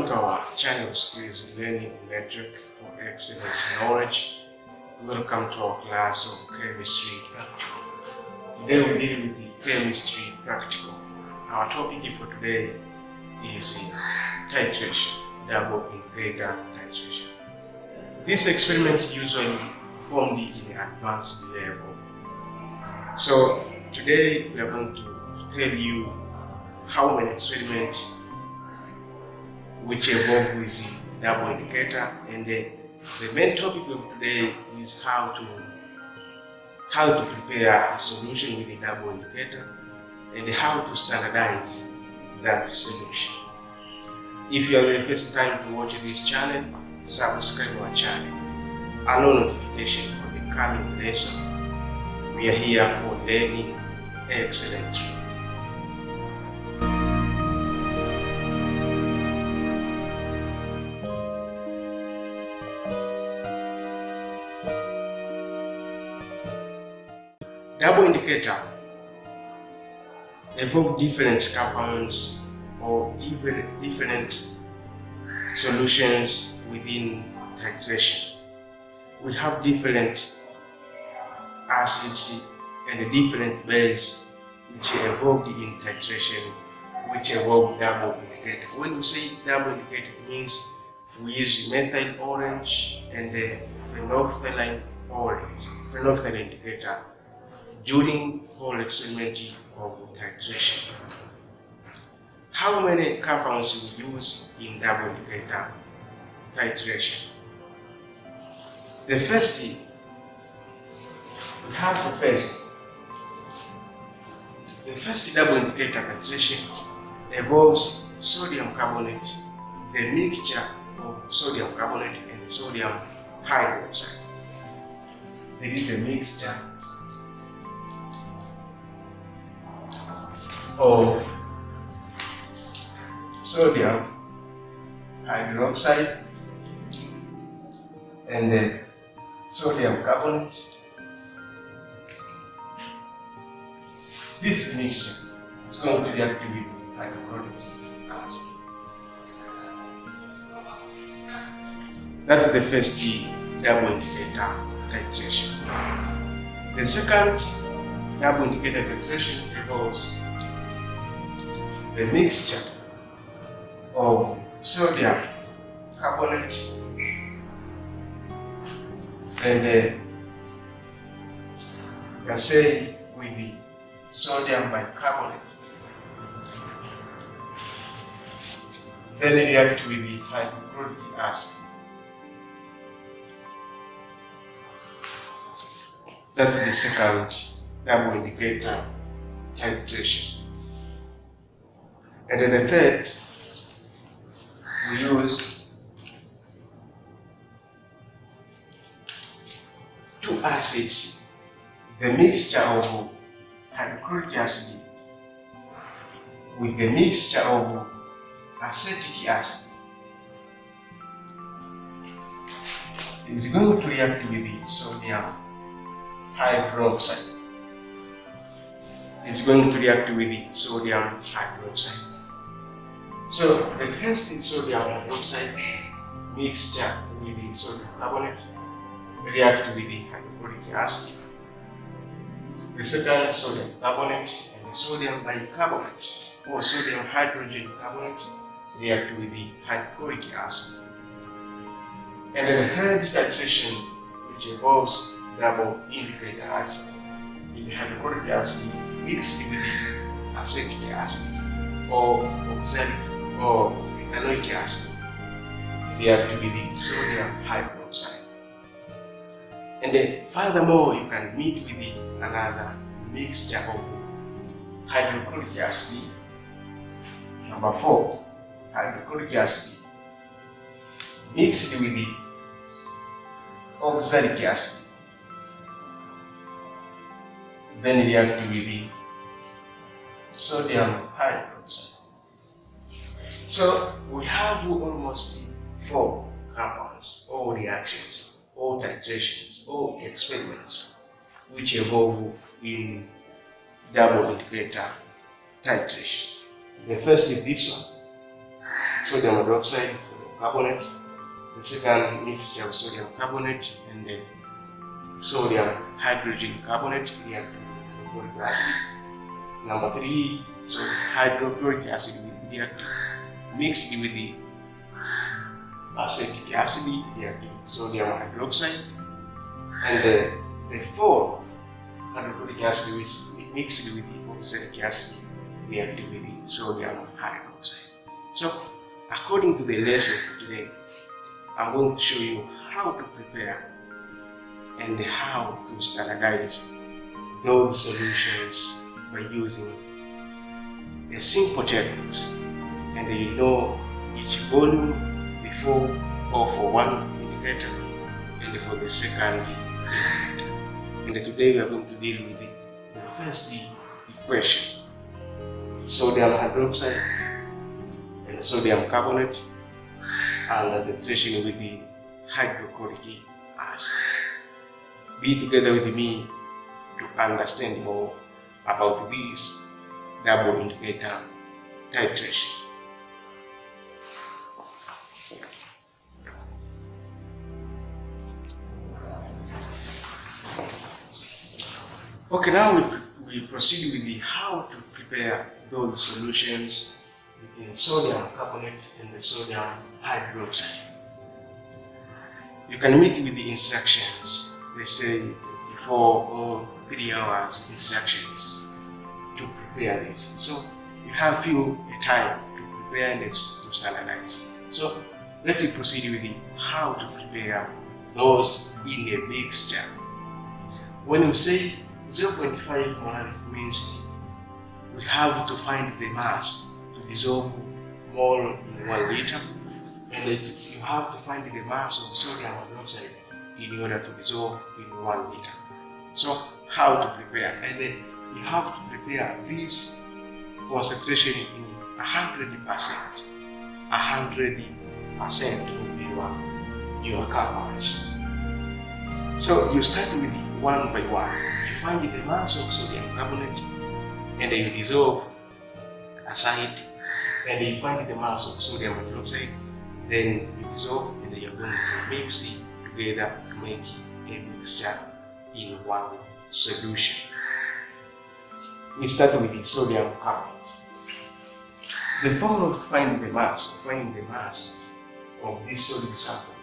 Welcome to our channel Skillslearningnetwork for Excellenceknowledge. Welcome to our class of Chemistry Practical. Today we deal with the Chemistry Practical. Our topic for today is titration, double indicator titration. This experiment usually performed in advanced level. So today we are going to tell you how many experiments which evolve with double indicator, and the main topic of today is how to prepare a solution with a double indicator and how to standardize that solution. If you are the first time to watch this channel, subscribe our channel, allow notification for the coming lesson. We are here for learning excellently. Double indicator involve different compounds or different solutions within titration. We have different acids and different bases which are involved in titration, which involve double indicator. When we say double indicator, it means we use methyl orange and phenolphthalein indicator during whole experiment of titration. How many compounds we use in double indicator titration? The first, we have the first double indicator titration involves sodium carbonate, the mixture of sodium carbonate and sodium hydroxide. There is a mixture of sodium hydroxide and sodium carbonate. This mixture is going to react with hydrochloric acid. That's the first double indicator titration. The second double indicator titration involves the mixture of sodium carbonate and you can say with the sodium bicarbonate, then react with the hydrochloric acid. That's the second double indicator titration. And then the third, we use two acids, the mixture of hydrochloric acid with the mixture of acetic acid. It's going to react with the sodium hydroxide. It's going to react with the sodium hydroxide. So the first is sodium hydroxide mixture with the sodium carbonate react with the hydrochloric acid. The second, sodium carbonate and the sodium bicarbonate or sodium hydrogen carbonate react with the hydrochloric acid. And then the third titration, which involves double indicator acid, is the hydrochloric acid mixed with the acetic acid or oxalic or ethanoic acid react with the sodium hydroxide. And then furthermore, you can meet with another mixture of hydrochloric acid. Number 4, hydrochloric acid mixed with the oxalic acid, then react with the sodium hydroxide. So we have almost 4 compounds, or reactions, or titrations, or experiments which evolve in double indicator titration. The first is this one, sodium hydroxide, sodium carbonate. The second mixture of sodium carbonate and the sodium hydrogen carbonate react with hydrochloric acid. Number 3, so hydrochloric acid will react mixed with the acetic acid react with sodium hydroxide. And the fourth, hydrochloric acid will mixed with the oxalic acid react with the sodium hydroxide. So according to the lesson for today, I'm going to show you how to prepare and how to standardize those solutions by using a simple techniques. And you know each volume before or for one indicator and for the second indicator. And today we are going to deal with the first equation, sodium hydroxide and sodium carbonate, and the titration with the hydrochloric acid. Be together with me to understand more about this double indicator titration. Okay, now we proceed with the how to prepare those solutions with the sodium carbonate and the sodium hydroxide. You can meet with the instructions, let's say 24 or 3 hours instructions to prepare this. So you have few time to prepare and to standardize. So let me proceed with the how to prepare those in a mixture. When you say 0.5 molarity means we have to find the mass to dissolve mole in 1 liter, and you have to find the mass of sodium hydroxide in order to dissolve in 1 liter. So how to prepare? And then you have to prepare this concentration in 100% of your compounds. So you start with one by one. You find the mass of sodium carbonate and you dissolve aside, and you find the mass of sodium hydroxide, then you dissolve and you're going to mix it together to make a mixture in one solution. We start with the sodium carbonate. The formula to find the mass of this solid sample,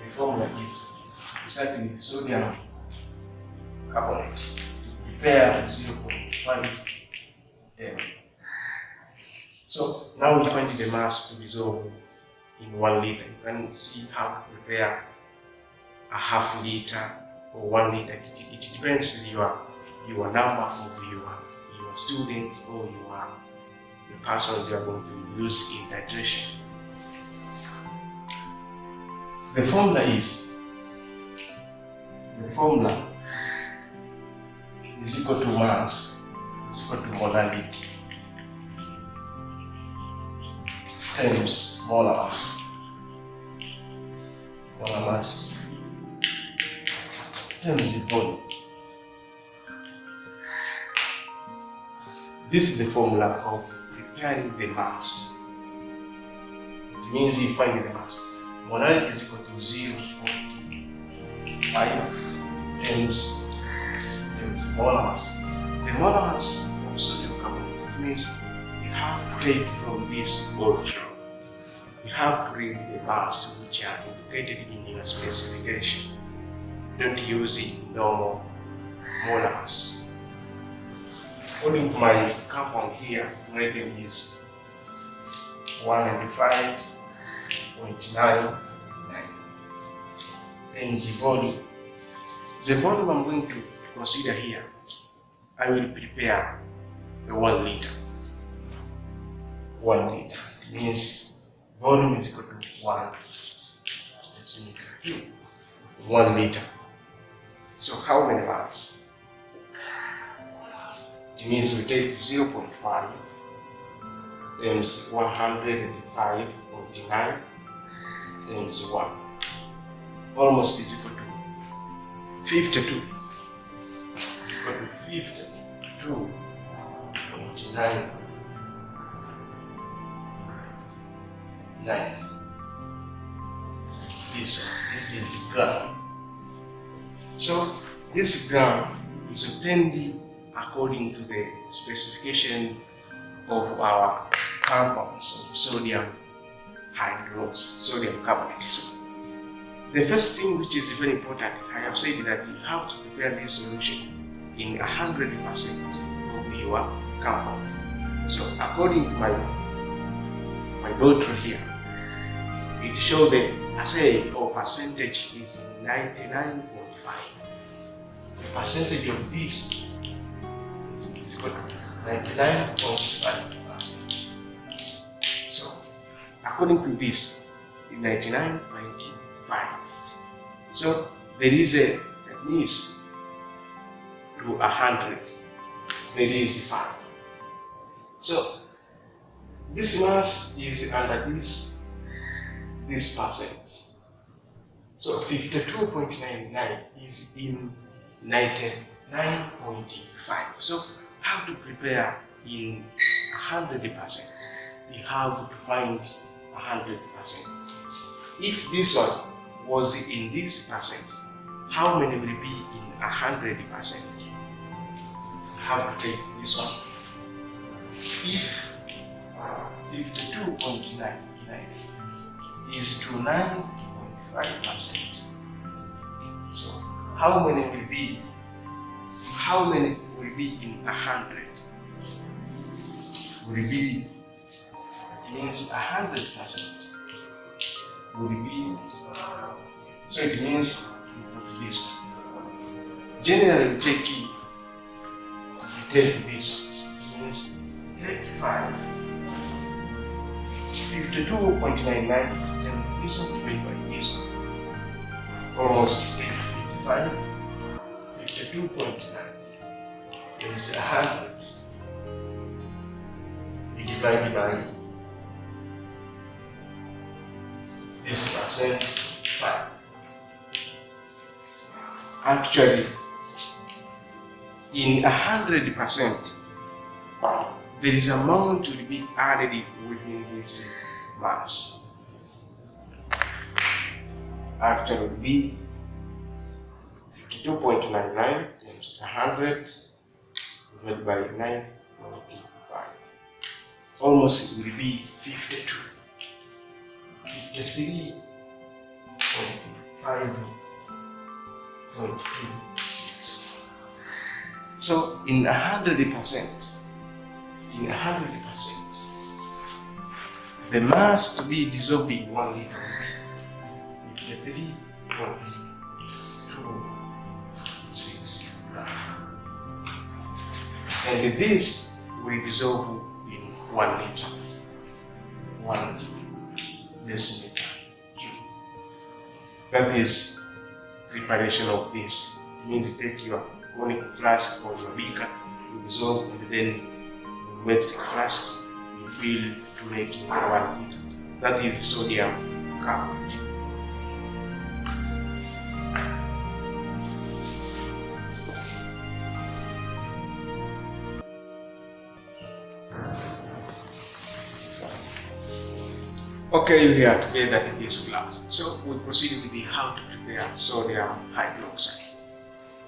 the formula is we start with the sodium carbonate to prepare 0.5 ml. So now we find the mass to dissolve in 1 liter. You can see how to prepare a half liter or 1 liter. It depends on your number of your students or the person you are going to use in titration. The formula is equal to mass is equal to molarity times molar mass. Molar mass times the volume. This is the formula of preparing the mass. It means you find the mass. Molarity is equal to 0.5 times molar mass. The molar mass of sodium carbonate, it means you have to take from this bottle. You have to read the mass which are indicated in your specification. Don't use the normal molar mass. According to my compound here, rating is 195.9 times the volume. The volume I'm going to consider here, I will prepare the 1 liter. 1 liter means volume is equal to 1 decimeter cube. 1 liter. So how many mass? It means we take 0.5 times 105.9 times 1. Almost is equal to 52. Equal to 52.9 This is gram. So this gram is obtained according to the specification of our compounds of sodium hydroxide, sodium carbonate. So the first thing which is very important, I have said that you have to prepare this solution in 100% of your compound. So according to my bottle here, it shows the assay or percentage is 99.5. The percentage of this is equal to 99.5%. So according to this, 99.5. So there is a miss to 100. There is 5. So this mass is under this percent. So 52.99 is in 99.5. So how to prepare in 100%? You have to find 100%. If this one was in this percent, how many will be in 100%? You have to take this one. If 52.99 is to 9.5%, so how many will be in 100? Will be, it means 100% will be, so it means you put this one. Generally we take this, it means take 5, 52.99 times this one divided by this one, almost take 55, 52.9 is 100 divided by this percent 5. Actually, in 100%, there is amount to be added within this mass. Actually, will be 52.99 times 100 divided by 9.5. Almost it will be 52. 53.5.26. So in 100%, the mass to be dissolved in 1 liter will be 53.26 grams. And this will dissolve in 1 liter. 1 decimeter cube. That is preparation of this. It means you take your conical flask or your beaker, you dissolve, and then you metric flask, you fill to make 1 liter. That is sodium carbonate. Okay, we are together in this class. So we proceed with the how to prepare sodium hydroxide.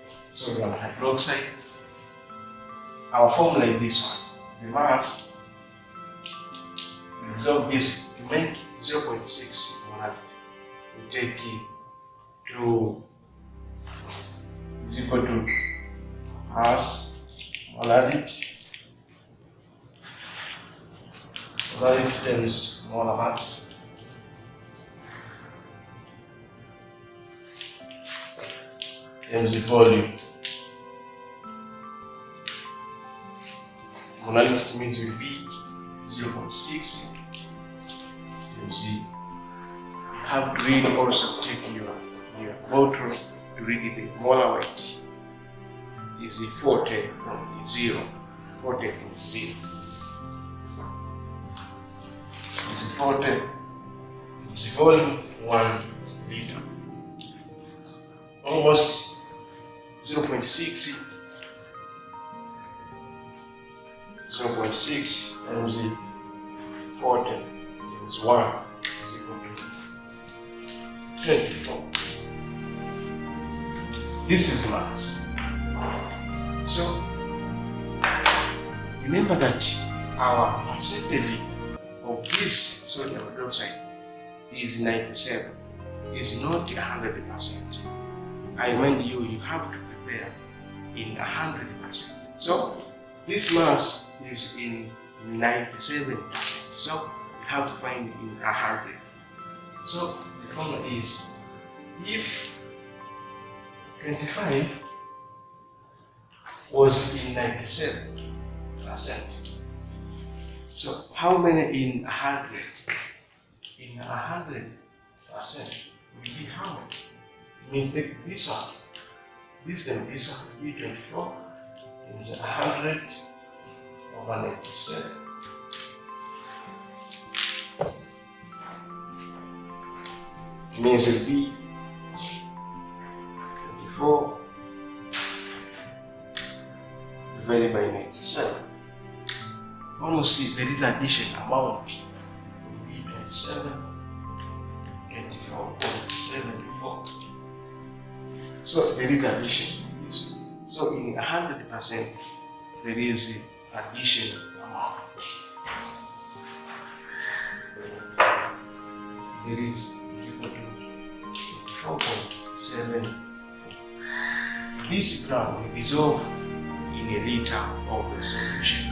Sodium hydroxide. Our formula is this one. The mass, we dissolve this to make 0.6 molarity. We take it to is equal to mass molarity. Molarity times molar mass. Times the volume. Molarity means will be 0.6 times Z. You have to read also, take your bottle to read the molar weight. Is 40 from the 0. 40 from 0. Is 40. Is volume 1 liter. Almost 0.6 times 40 is 1. 24. This is mass. So remember that our percentage of this sodium hydroxide is 97, is not 100%. I remind you, you have to prepare in 100%. So this mass is in 97%. So you have to find in 100. So the formula is, if 25 was in 97%, so how many in 100? In 100% will be how many? It means take this one, this and this one will be 24, is 100 over 97. It means it will be 24 divided by 97. Almost there is addition amount. It will be 27, 24.74. So there is addition from this one. So in 100% there is addition amount. There is equal to 4.7. This gram will dissolve in a liter of the solution.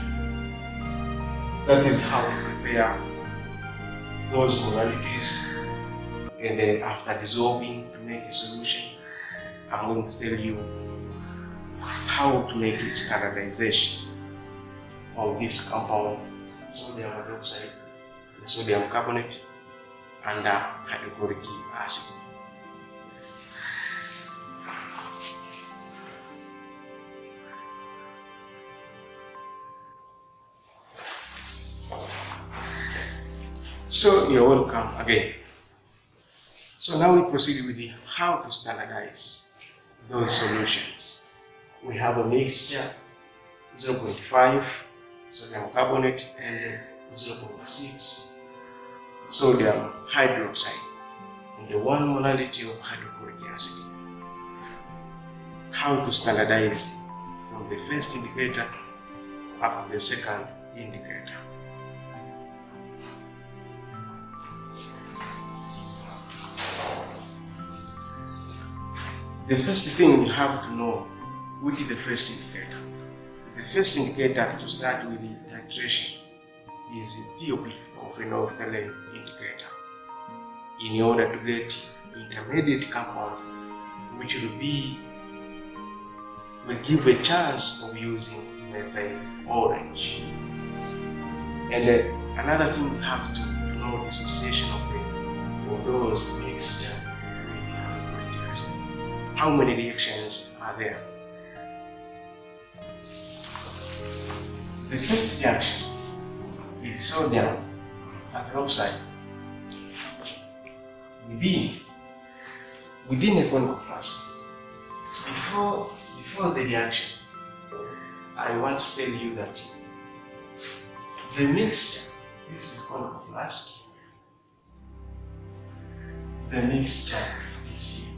That is how we prepare those modalities, and then after dissolving to make a solution, I'm going to tell you how to make a standardization of this compound, sodium hydroxide, sodium carbonate, and hydrochloric acid. So you're welcome again. So now we proceed with the how to standardize those solutions. We have a mixture 0.5 sodium carbonate and 0.6 sodium hydroxide and the 1 molality of hydrochloric acid. How to standardize from the first indicator up to the second indicator. The first thing you have to know, which is the first indicator. The first indicator to start with the titration is POP, or phenolphthalein indicator, in order to get intermediate compound which will give a chance of using methyl orange. And another thing you have to know the association of those mixture with hydrochloric acid. How many reactions are there? The first reaction is sodium hydroxide within a conical flask. Before the reaction, I want to tell you that the mixture, this is conical flask, the mixture is here.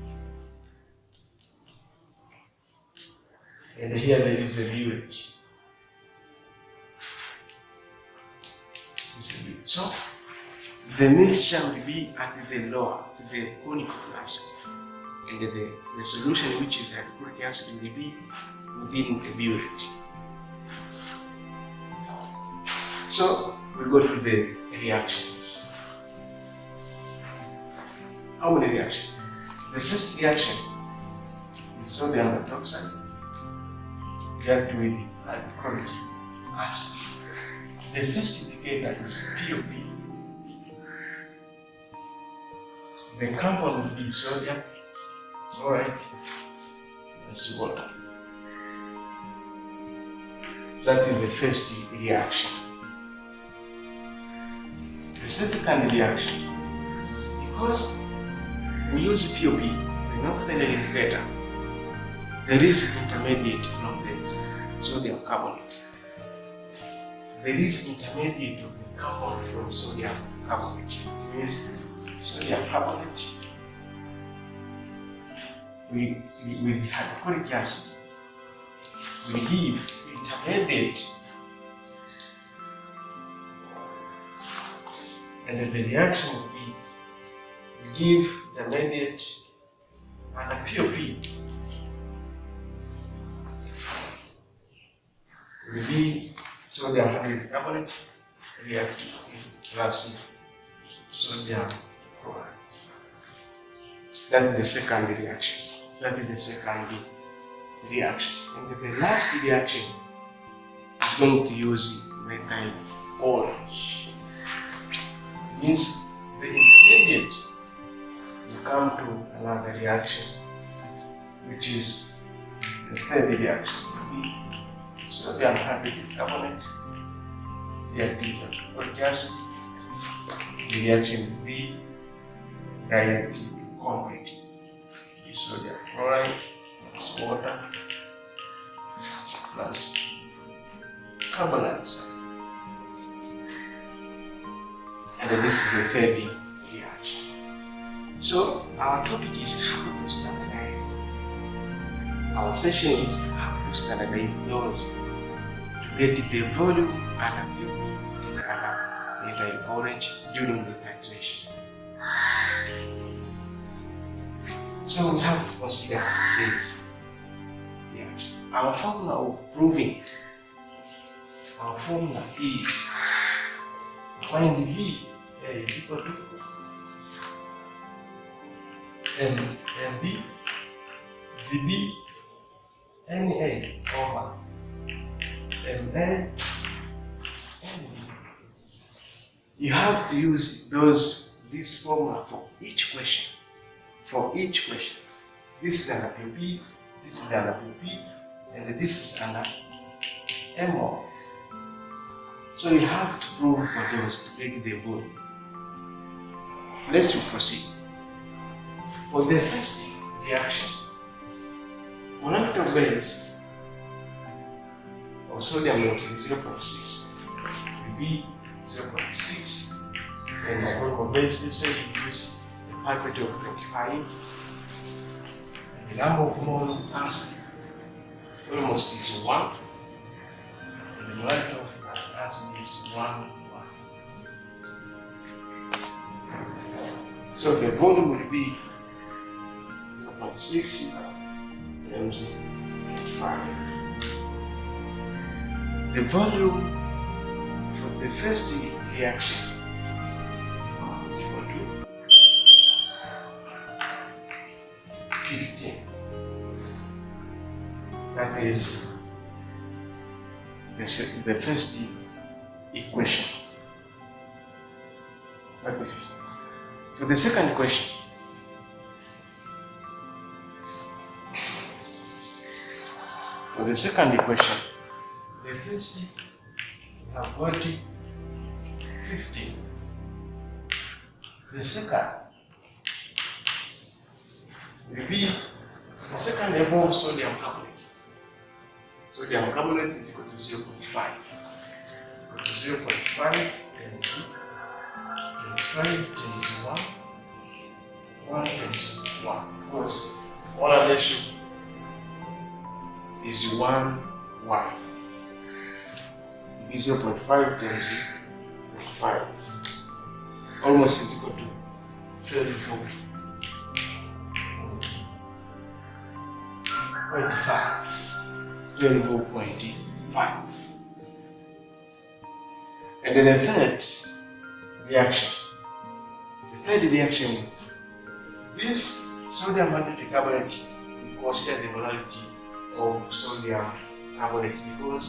And here there is a village. So the mixture will be at the lower, the conical flask, and the solution, which is hydrochloric acid, will be within a burette. So we go to the reactions. How many reactions? The first reaction is sodium hydroxide react with hydrochloric acid. The first indicator is POP. The compound will be sodium. Alright, let's water. That is the first reaction. The second reaction, because we use POP, phenolphthalein indicator, there is intermediate from the sodium carbonate. There is intermediate of the compound from sodium carbonate. It means sodium carbonate with the hydrochloric acid, we give intermediate, and then the reaction will be we give intermediate and a POP will be sodium hydrocarbonate reacting plus sodium chloride. That is the second reaction. And the last reaction is going to use methyl orange. It means the intermediate will come to another reaction, which is the third reaction. Sodium hydrocarbonate reacting with hydrochloric acid. The reaction will be directly concrete. Sodium chloride plus water plus carbon dioxide. And this is the third reaction. So our topic is how to standardize. Our session is how to standardize those to get the volume and a pupil in color methyl orange during the titration. So we have to consider this reaction. Our formula of proving, our formula is find V is equal to MB VB NA over MN NB. You have to use this formula for each question. This is under PP, this is under PP, and this is under MO. So you have to prove for those to get the volume. Let's proceed. For the first reaction, monometer base of sodium is 0.6, will be 0.6, and the volume base, let's say we use pipette of 25, and the number of mole acid almost is 1, and the molarity of acid is 1. So the volume will be 0.6 times 25. The volume for the first reaction is equal to 15. That is the first equation. That is 15. For the second equation, the first we have got 15. The second will be the second involves sodium carbonate. Sodium carbonate is equal to 0.5. 0.5 times 5 times 1 times 1. Because water ratio is 1. It is 0.5 times 5. Almost is equal to 24.5. And then the third reaction, this sodium hydrocarbonate, we consider the molarity of sodium carbonate because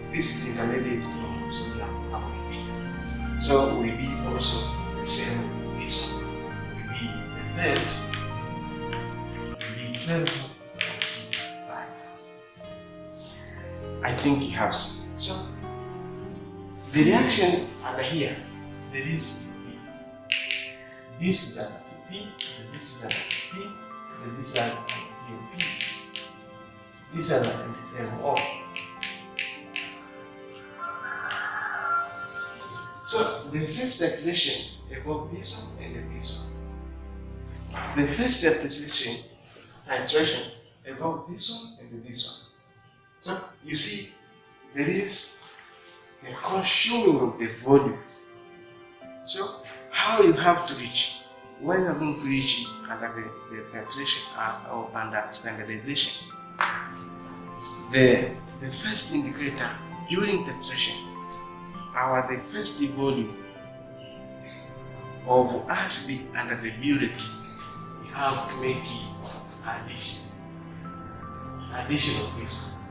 this is intermediate from sodium carbonate. So will be also the same with this one. Will be the third, will be 12.5. I think you have seen. So the reaction under here, there is this is under P, this is under P, and this is under P. These are like MO. So the first titration involves this one and this one. The first titration titration involve this one and this one. So you see, there is a consuming of the volume. So how you have to reach, when you are going to reach under the titration or under standardization, the first indicator during titration, the first volume of acid under the burette, you have to make addition of this one.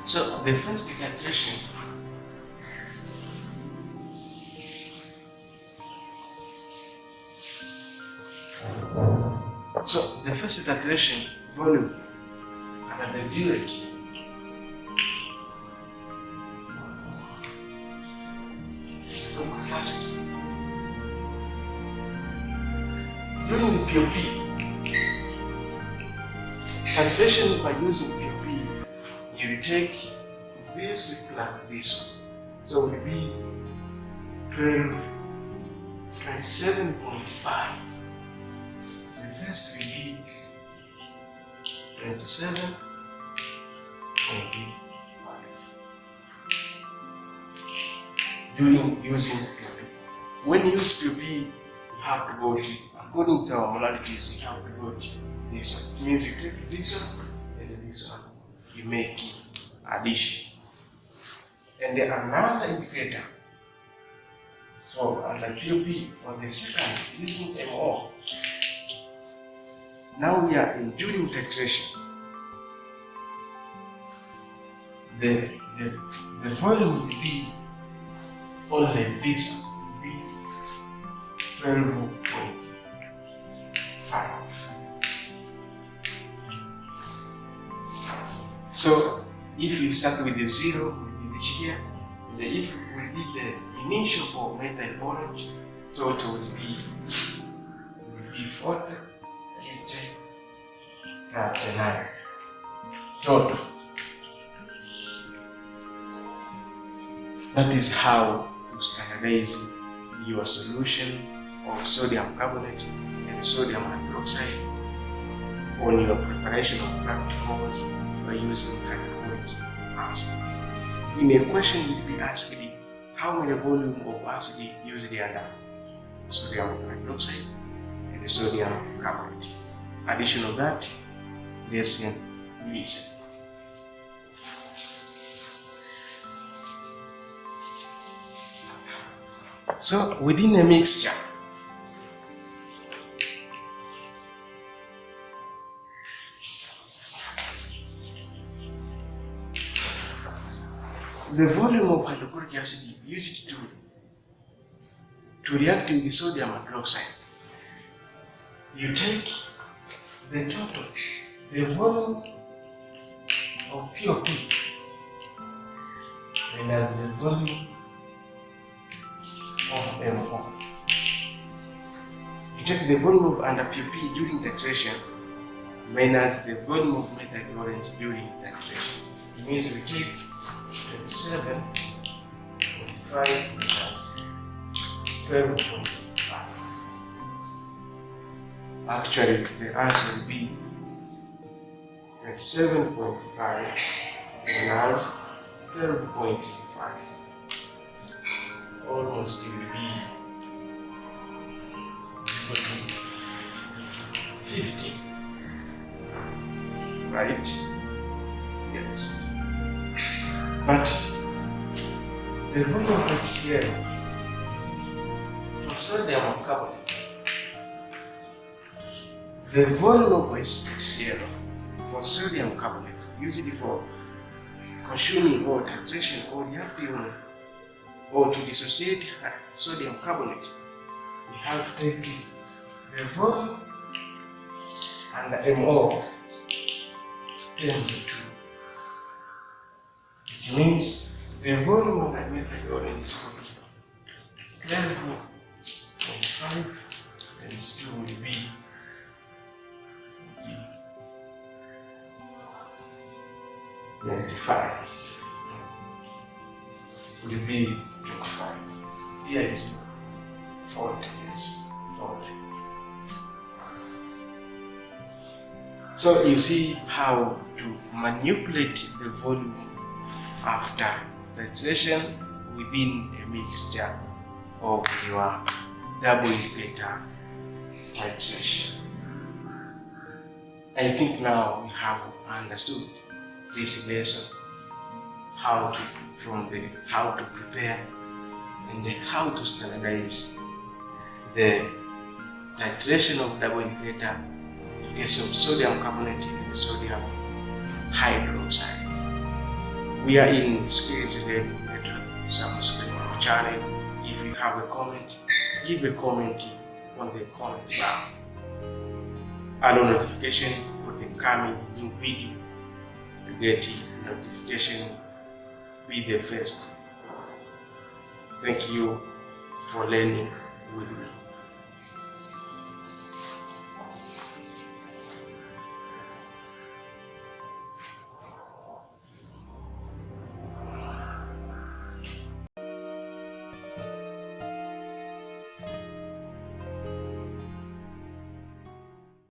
So the first titration volume under the burette is from flask. During the POP, titration by using POP, you take this plus this one. So it will be 27.5. The first will be 27.5. During using POP. When you use POP, you have to go to, according to our modalities, you have to go to this one. It means you take this one and this one, you make addition. And then another indicator for under POP for the second using MO. Now we are in during titration. The volume will be only this one, will be 12.5. So if you start with the 0, will be reach here. And if it will be the initial for methyl orange, total will be 40, 80, 39. Total. That is how to standardize your solution of sodium carbonate and sodium hydroxide on your preparation of practicals by using hydrochloric acid. In a question will be asked, how many volume of acid used under sodium hydroxide and sodium carbonate? Addition of that, less than this. So within a mixture, the volume of hydrochloric acid used to react with the sodium hydroxide, you take the total, the volume of POP minus the volume of MO. You take the volume of under POP during titration minus the volume of methyl orange during titration. It means we take 27.5 minus 12.5. Actually, the answer will be 27.5 minus 12.5. Almost it will be equal to 50. Right? Yes. But the volume of HCl for sodium carbonate, the volume of HCl for sodium carbonate, usually for consuming or titration or reacting or to dissociate sodium carbonate, we have to take the volume and the MO times 2. It means the volume of the methyl orange is equal to 12.5 times 2 will be 25. Will be 25. Here is 40. Yes, 40. So you see how to manipulate the volume after titration within a mixture of your double indicator titration. I think now we have understood this lesson, how to prepare and how to standardize the titration of double indicator in case of sodium carbonate and sodium hydroxide. We are in Skillslearningnetwork. Subscribe to our channel. If you have a comment, give a comment on the comment bar. Allow notification for the coming new video to get notification. Be the first. Thank you for learning with me.